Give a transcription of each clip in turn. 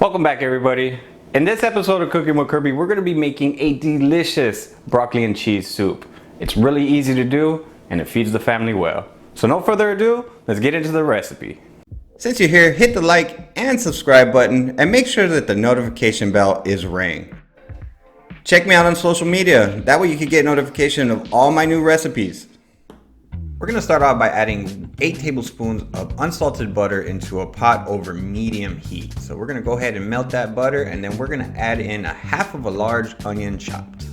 Welcome back, everybody. In this episode of Cooking with Kirby, we're going to be making a delicious broccoli and cheese soup. It's really easy to do and it feeds the family well. So no further ado, let's get into the recipe. Since you're here, hit the like and subscribe button and make sure that the notification bell is ring. Check me out on social media, that way you can get notification of all my new recipes. We're going to start off by adding 8 tablespoons of unsalted butter into a pot over medium heat. So we're going to go ahead and melt that butter, and then we're going to add in a half of a large onion chopped.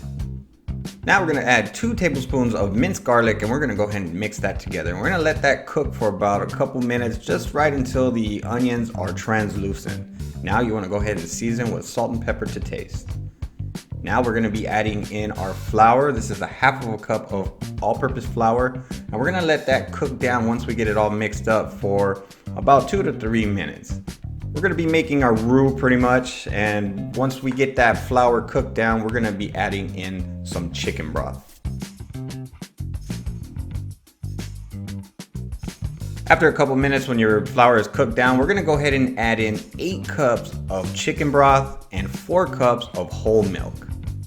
Now we're going to add 2 tablespoons of minced garlic, and we're going to go ahead and mix that together. And we're going to let that cook for about a couple minutes, just right until the onions are translucent. Now you want to go ahead and season with salt and pepper to taste. Now we're going to be adding in our flour. This is a half of a cup of all-purpose flour, and we're going to let that cook down once we get it all mixed up for about 2 to 3 minutes. We're going to be making our roux pretty much, and once we get that flour cooked down, we're going to be adding in some chicken broth. After a couple minutes, when your flour is cooked down, we're going to go ahead and add in 8 cups of chicken broth and 4 cups of whole milk.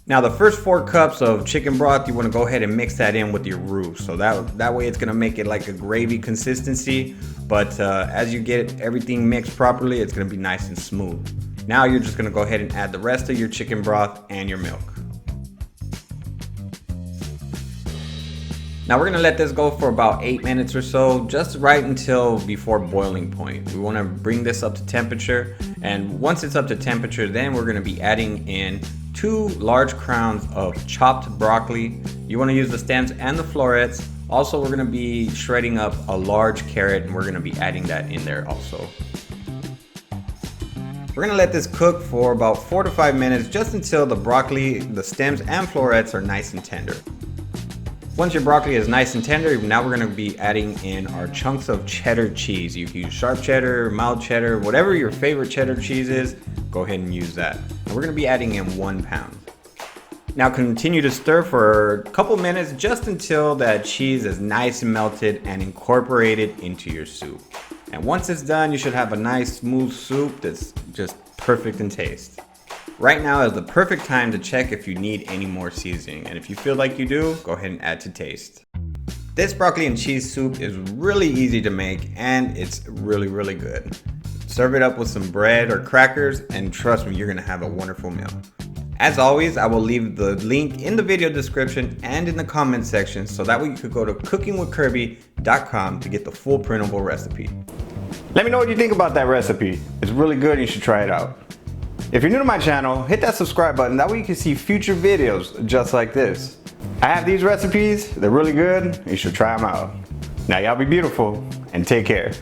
Now the first 4 cups of chicken broth, you want to go ahead and mix that in with your roux. So that way it's going to make it like a gravy consistency. But as you get everything mixed properly, it's going to be nice and smooth. Now you're just going to go ahead and add the rest of your chicken broth and your milk. Now we're going to let this go for about 8 minutes or so, just right until before boiling point. We want to bring this up to temperature, and once it's up to temperature, then we're going to be adding in 2 large crowns of chopped broccoli. You want to use the stems and the florets. Also, we're going to be shredding up a large carrot, and we're going to be adding that in there also. We're going to let this cook for about 4 to 5 minutes, just until the broccoli, the stems and florets are nice and tender. Once your broccoli is nice and tender, now we're going to be adding in our chunks of cheddar cheese. You can use sharp cheddar, mild cheddar, whatever your favorite cheddar cheese is, go ahead and use that. And we're going to be adding in 1 pound. Now continue to stir for a couple minutes, just until that cheese is nice and melted and incorporated into your soup. And once it's done, you should have a nice smooth soup that's just perfect in taste. Right now is the perfect time to check if you need any more seasoning, and if you feel like you do, go ahead and add to taste. This broccoli and cheese soup is really easy to make, and it's really good. Serve it up with some bread or crackers, and trust me, you're gonna have a wonderful meal. As always, I will leave the link in the video description and in the comment section, so that way you could go to cookingwithkirby.com to get the full printable recipe. Let me know what you think about that recipe. It's really good and you should try it out. If you're new to my channel, hit that subscribe button, that way you can see future videos just like this. I have these recipes, they're really good, you should try them out. Now y'all be beautiful and take care.